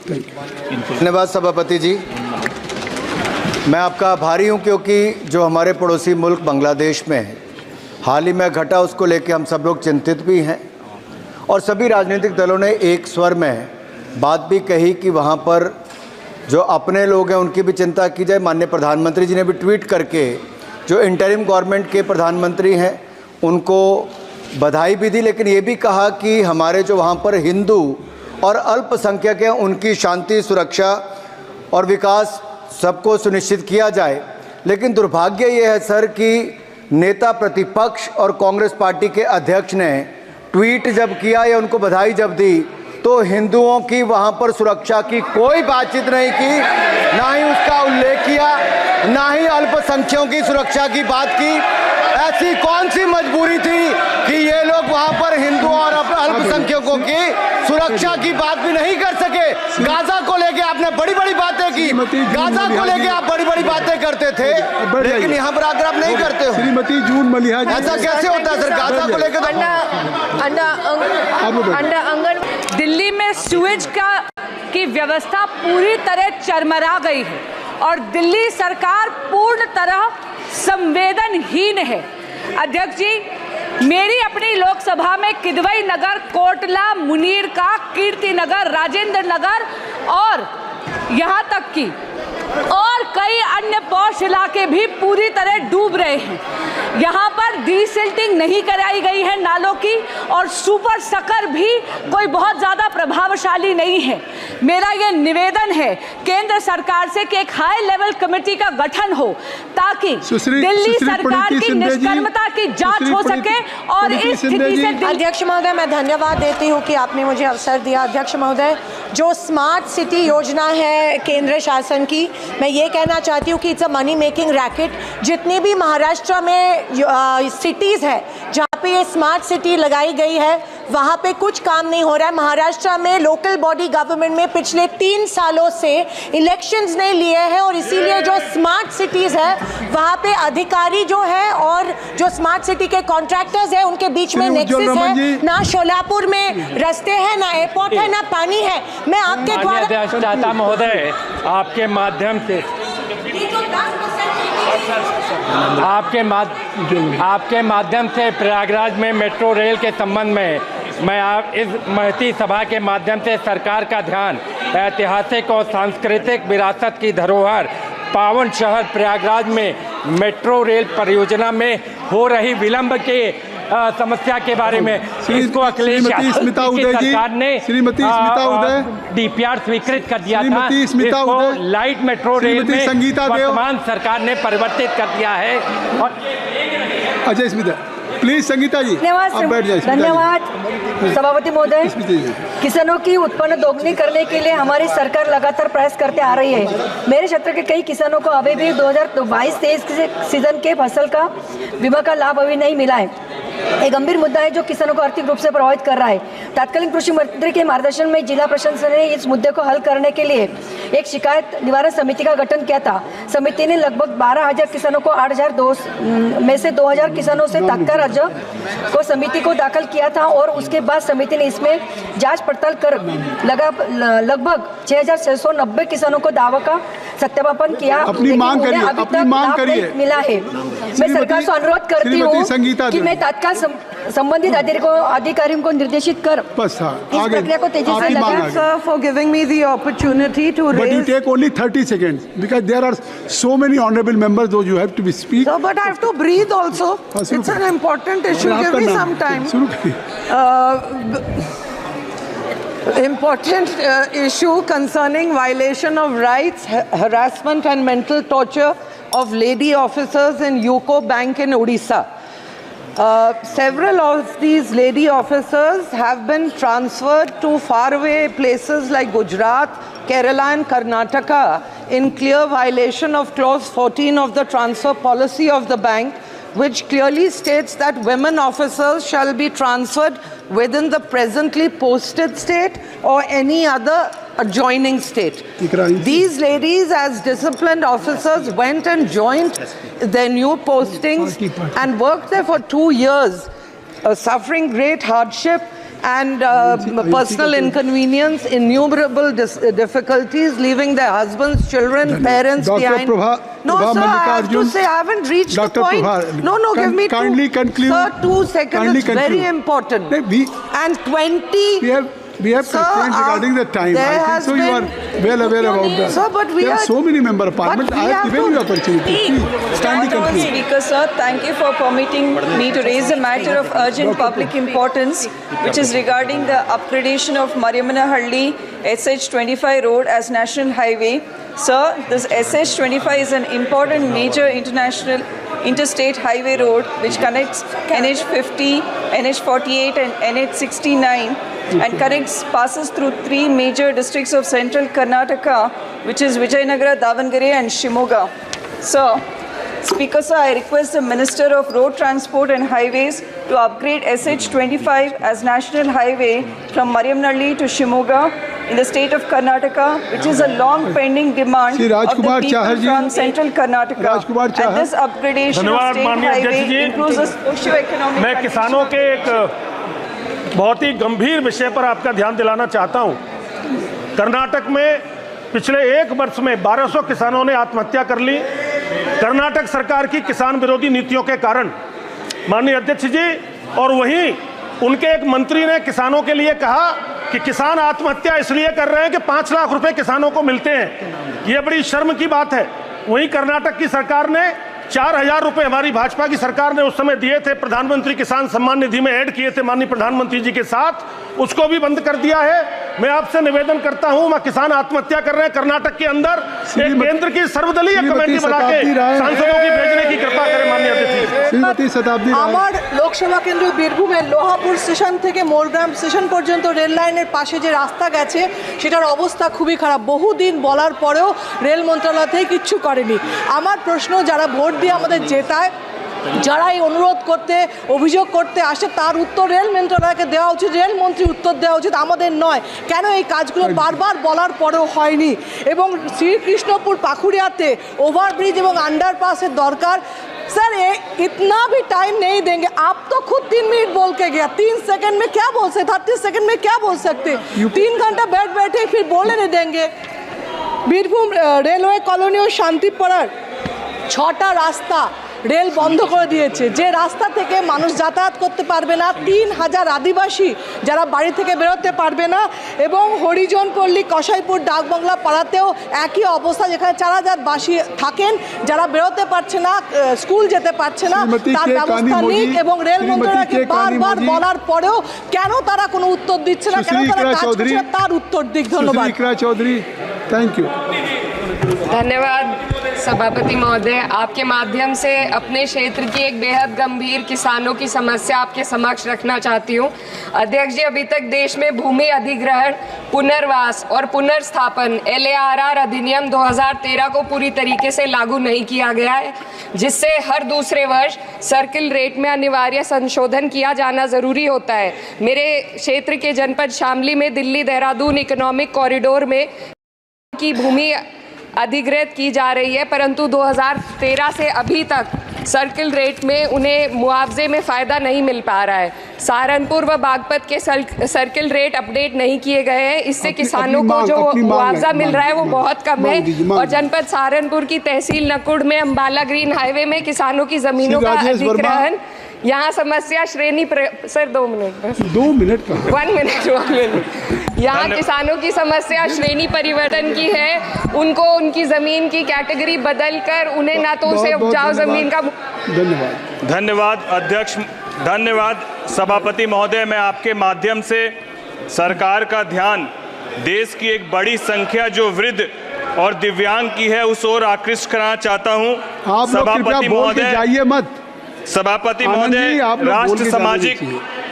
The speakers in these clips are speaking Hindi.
धन्यवाद सभापति जी। मैं आपका आभारी हूं क्योंकि जो हमारे पड़ोसी मुल्क बांग्लादेश में हाल ही में घटा उसको लेकर हम सब लोग चिंतित भी हैं और सभी राजनीतिक दलों ने एक स्वर में बात भी कही कि वहां पर जो अपने लोग हैं उनकी भी चिंता की जाए। माननीय प्रधानमंत्री जी ने भी ट्वीट करके जो इंटरिम गवर्नमेंट के प्रधानमंत्री हैं उनको बधाई भी दी, लेकिन ये भी कहा कि हमारे जो वहाँ पर हिंदू और अल्पसंख्यक हैं उनकी शांति, सुरक्षा और विकास सबको सुनिश्चित किया जाए। लेकिन दुर्भाग्य ये है सर कि नेता प्रतिपक्ष और कांग्रेस पार्टी के अध्यक्ष ने ट्वीट जब किया या उनको बधाई जब दी तो हिंदुओं की वहाँ पर सुरक्षा की कोई बातचीत नहीं की, ना ही उसका उल्लेख किया, ना ही अल्पसंख्यकों की सुरक्षा की बात की। ऐसी कौन सी मजबूरी थी कि ये लोग वहाँ पर हिंदुओं और अल्पसंख्यकों की सुरक्षा की बात भी नहीं कर सके। गाजा को लेके आपने बड़ी बड़ी बातें की, गाजा को लेके आप बड़ी बड़ी बातें करते थे, लेकिन यहाँ पर आकर आप नहीं करते हो। श्रीमती जून मलिहा, ऐसा कैसे होता है सर? गाजा को लेकर दिल्ली में सुएज की व्यवस्था पूरी तरह चरमरा गई है और दिल्ली सरकार पूर्ण तरह संवेदनहीन है। अध्यक्ष जी, मेरी अपनी लोकसभा में किदवई नगर, कोटला, मुनीर का, कीर्ति नगर, राजेंद्र नगर और यहाँ तक कि और कई अन्य पॉश इलाके भी पूरी तरह डूब रहे हैं। यहाँ पर डीसिल्टिंग नहीं कराई गई है नालों की और सुपर सकर भी कोई बहुत ज़्यादा प्रभावशाली नहीं है। मेरा ये निवेदन है केंद्र सरकार से कि एक हाई लेवल कमेटी का गठन हो ताकि दिल्ली सरकार की निष्कर्मता की जांच हो सके और इस स्थिति से। अध्यक्ष महोदय, मैं धन्यवाद देती हूँ कि आपने मुझे अवसर दिया। अध्यक्ष महोदय, जो स्मार्ट सिटी योजना है केंद्र शासन की, मैं ये कहना चाहती हूँ कि it's a money making racket. जितनी भी महाराष्ट्र में सिटीज़ है जहाँ पे ये स्मार्ट सिटी लगाई गई है वहाँ पे कुछ काम नहीं हो रहा है। महाराष्ट्र में लोकल बॉडी गवर्नमेंट में पिछले 3 सालों से इलेक्शंस नहीं लिए हैं और इसीलिए जो स्मार्ट सिटीज़ है वहाँ पे अधिकारी जो है और जो स्मार्ट सिटी के कॉन्ट्रैक्टर्स है उनके बीच में नेक्सस है। ना शोलापुर में रास्ते हैं, ना एयरपोर्ट है, ना पानी है। मैं आपके द्वारा चाहता महोदय आपके माध्यम से आपके माध्यम से प्रयागराज में मेट्रो रेल के संबंध में मैं आप इस महती सभा के माध्यम से सरकार का ध्यान ऐतिहासिक और सांस्कृतिक विरासत की धरोहर पावन शहर प्रयागराज में मेट्रो रेल परियोजना में हो रही विलंब के समस्या के बारे में इसको अखिलेश यादव की सरकार ने डीपीआर स्वीकृत कर दिया था। इसको लाइट मेट्रो रेल में वर्तमान सरकार ने परिवर्तित कर दिया है। और अजय स्मिता, प्लीज संगीता जी आप बैठ जाइए। धन्यवाद सभापति महोदय। किसानों की उत्पन्न दोगुनी करने के लिए हमारी सरकार लगातार प्रयास करते आ रही है। मेरे क्षेत्र के कई किसानों को अभी भी 2022-23 सीजन के फसल का बीमा का लाभ अभी नहीं मिला है। एक गंभीर मुद्दा है जो किसानों को आर्थिक रूप से प्रभावित कर रहा है। तत्कालीन कृषि मंत्री के मार्गदर्शन में जिला प्रशासन ने इस मुद्दे को हल करने के लिए एक शिकायत निवारण समिति का गठन किया था। समिति ने लगभग 12,000 किसानों को 8,000 में से 2,000 किसानों से तात्काल राज्य को समिति को दाखिल किया था और उसके बाद समिति ने इसमें जांच पड़ताल कर लगभग 6,690 किसानों को दावा का सत्यापन किया। अपनी मांग करिए, मिला है। मैं सरकार से अनुरोध करती हूँ कि मैं तत्काल संबंधित अधिकारियों को निर्देशित कर इस प्रक्रिया को तेजी से लगाएं। Sir, for giving me the opportunity to raise. But you take only 30 seconds because there are so many honorable members those you have to speak. So, but I have to breathe also. It's an important issue. Give me some time. Important issue concerning violation of rights, harassment and mental torture of lady officers in UCO Bank in Odisha. Several of these lady officers have been transferred to faraway places like Gujarat, Kerala and Karnataka in clear violation of clause 14 of the transfer policy of the bank, which clearly states that women officers shall be transferred within the presently posted state or any other adjoining state. These ladies as disciplined officers went and joined their new postings and worked there for 2 years, suffering great hardship and personal inconvenience, innumerable difficulties, leaving their husbands, children, parents behind. No, sir, I have to say, I haven't reached the point. No, give me kindly conclude. Sir, 2 seconds. It's very important. And 20. We have constraints regarding the time. I think so. You are well aware about that. Sir, but there are so many member of parliament. I have given you opportunity. Please, kindly conclude. Speaker, sir, thank you for permitting me to raise a matter of urgent public importance, which is regarding the upgradation of Mariamanahalli SH25 road as national highway. Sir, this SH25 is an important major interstate highway road which connects NH50, NH48 and NH69 and passes through 3 major districts of central Karnataka, which is Vijayanagara, Davangere and Shimoga. Sir, Speaker, sir, I request the Minister of Road Transport and Highways to upgrade SH25 as national highway from Mariamnahalli to Shimoga in the state of Karnataka, which is a long pending demand of the people from central Karnataka. And this upgradation of state highway improves the socio-economic मैं किसानों के एक बहुत ही गंभीर विषय पर आपका ध्यान दिलाना चाहता हूं। कर्नाटक में पिछले 1 वर्ष में 1200 किसानों ने आत्महत्या कर ली। कर्नाटक सरकार की किसान विरोधी नीतियों के कारण माननीय अध्यक्ष जी, और वहीं उनके एक मंत्री ने किसानों के लिए कहा कि किसान आत्महत्या इसलिए कर रहे हैं कि 5 लाख रुपए किसानों को मिलते हैं। ये बड़ी शर्म की बात है। वहीं कर्नाटक की सरकार ने 4000 रुपए हमारी भाजपा की सरकार ने उस समय दिए थे, प्रधानमंत्री किसान सम्मान निधि में ऐड किए थे माननीय प्रधानमंत्री जी के साथ, उसको भी बंद कर दिया है। मैं आपसे निवेदन करता हूं, मैं किसान आत्महत्या कर रहे हैं कर्नाटक के अंदर, एक केंद्र की सर्वदलीय कमेटी बना के सांसदों की भेजने की कृपा करें माननीय अध्यक्ष। আমার লোকসভা কেন্দ্র বীরভূমে লোহাপুর স্টেশন থেকে মোরগ্রাম স্টেশন পর্যন্ত রেল লাইনের পাশে যে রাস্তা গেছে সেটার অবস্থা খুবই খারাপ। বহুদিন বলার পরেও রেল মন্ত্রণালয় থেকে কিচ্ছু করেনি। আমার প্রশ্ন, যারা ভোট দিয়ে আমাদের জেতায়, যারা এই অনুরোধ করতে অভিযোগ করতে আসে, তার উত্তর রেল মন্ত্রণালয়কে দেওয়া উচিত, রেলমন্ত্রী উত্তর দেওয়া উচিত, আমাদের নয়। কেন এই কাজগুলো বারবার বলার পরেও হয়নি? এবং শ্রীকৃষ্ণপুর পাখুড়িয়াতে ওভারব্রিজ এবং আন্ডারপাসের দরকার। सर इतना भी टाइम नहीं देंगे। आप तो खुद 3 मिनट बोल के गया, 3 सेकंड में क्या बोल सकते, 30 सेकंड में क्या बोल सकते? 3 घंटा बैठे फिर बोलने नहीं देंगे। বীরভূম রেলওয়ে কলোনি ও শান্তিপাড়ার 6টা রাস্তা রেল বন্ধ করে দিয়েছে, যে রাস্তা থেকে মানুষ যাতায়াত করতে পারবে না। 3000 আদিবাসী যারা বাড়ি থেকে বেরোতে পারবে না। এবং হরিজনপল্লী, কসাইপুর, ডাকবাংলা পাড়াতেও একই অবস্থা, যেখানে 4000 বাসী থাকেন, যারা বেরোতে পারছে না, স্কুল যেতে পারছে না, তার ব্যবস্থা নেই। এবং রেল মন্ত্রণালয়কে বারবার বলার পরেও কেন তারা কোনো উত্তর দিচ্ছে না, কেন তারা কাজ করছে না, তার উত্তর দিক। ধন্যবাদ। Chowdhury, thank you. धन्यवाद सभापति महोदय। आपके माध्यम से अपने क्षेत्र की एक बेहद गंभीर किसानों की समस्या आपके समक्ष रखना चाहती हूँ। अध्यक्ष जी, अभी तक देश में भूमि अधिग्रहण, पुनर्वास और पुनर्स्थापन LARR अधिनियम 2013 को पूरी तरीके से लागू नहीं किया गया है, जिससे हर दूसरे वर्ष सर्किल रेट में अनिवार्य संशोधन किया जाना ज़रूरी होता है। मेरे क्षेत्र के जनपद शामली में दिल्ली देहरादून इकोनॉमिक कॉरिडोर में की भूमि अधिग्रहित की जा रही है, परंतु 2013 से अभी तक सर्किल रेट में उन्हें मुआवजे में फ़ायदा नहीं मिल पा रहा है। सहारनपुर व बागपत के सर्किल रेट अपडेट नहीं किए गए हैं, इससे किसानों को जो मुआवजा मिल रहा है वो बहुत कम है। और जनपद सहारनपुर की तहसील नकुड़ में अम्बाला ग्रीन हाईवे में किसानों की ज़मीनों का अधिग्रहण, यहाँ समस्या श्रेणी सर 2 मिनट 2 मिनट का 1 मिनट यहाँ किसानोन की समस्या श्रेणी परिवर्तन की है। उनको उनकी ज़मीन की कैटेगरी बदल कर उन्हें ना तो उसे उपजाऊ ज़मीन का। धन्यवाद अध्यक्ष, धन्यवाद सभापति महोदय। मैं आपके माध्यम से सरकार का ध्यान देश की एक बड़ी संख्या जो वृद्ध और दिव्यांग की है उस ओर आकृष्ट कराना चाहता हूँ। सभापति महोदय, सभापति महोदय, राष्ट्र सामाजिक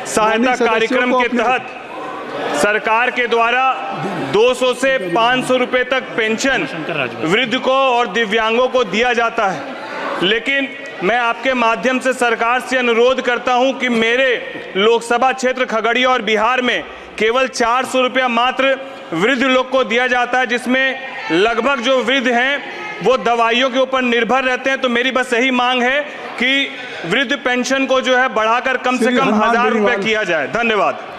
सहायता कार्यक्रम के तहत सरकार के द्वारा 200 से 500 रुपए तक पेंशन वृद्ध को और दिव्यांगों को दिया जाता है। लेकिन मैं आपके माध्यम से सरकार से अनुरोध करता हूं कि मेरे लोकसभा क्षेत्र खगड़िया और बिहार में केवल 400 रुपया मात्र वृद्ध लोग को दिया जाता है, जिसमें लगभग जो वृद्ध हैं वो दवाइयों के ऊपर निर्भर रहते हैं। तो मेरी बस यही मांग है कि वृद्ध पेंशन को जो है बढ़ाकर कम से कम 1000 रुपये किया जाए। धन्यवाद।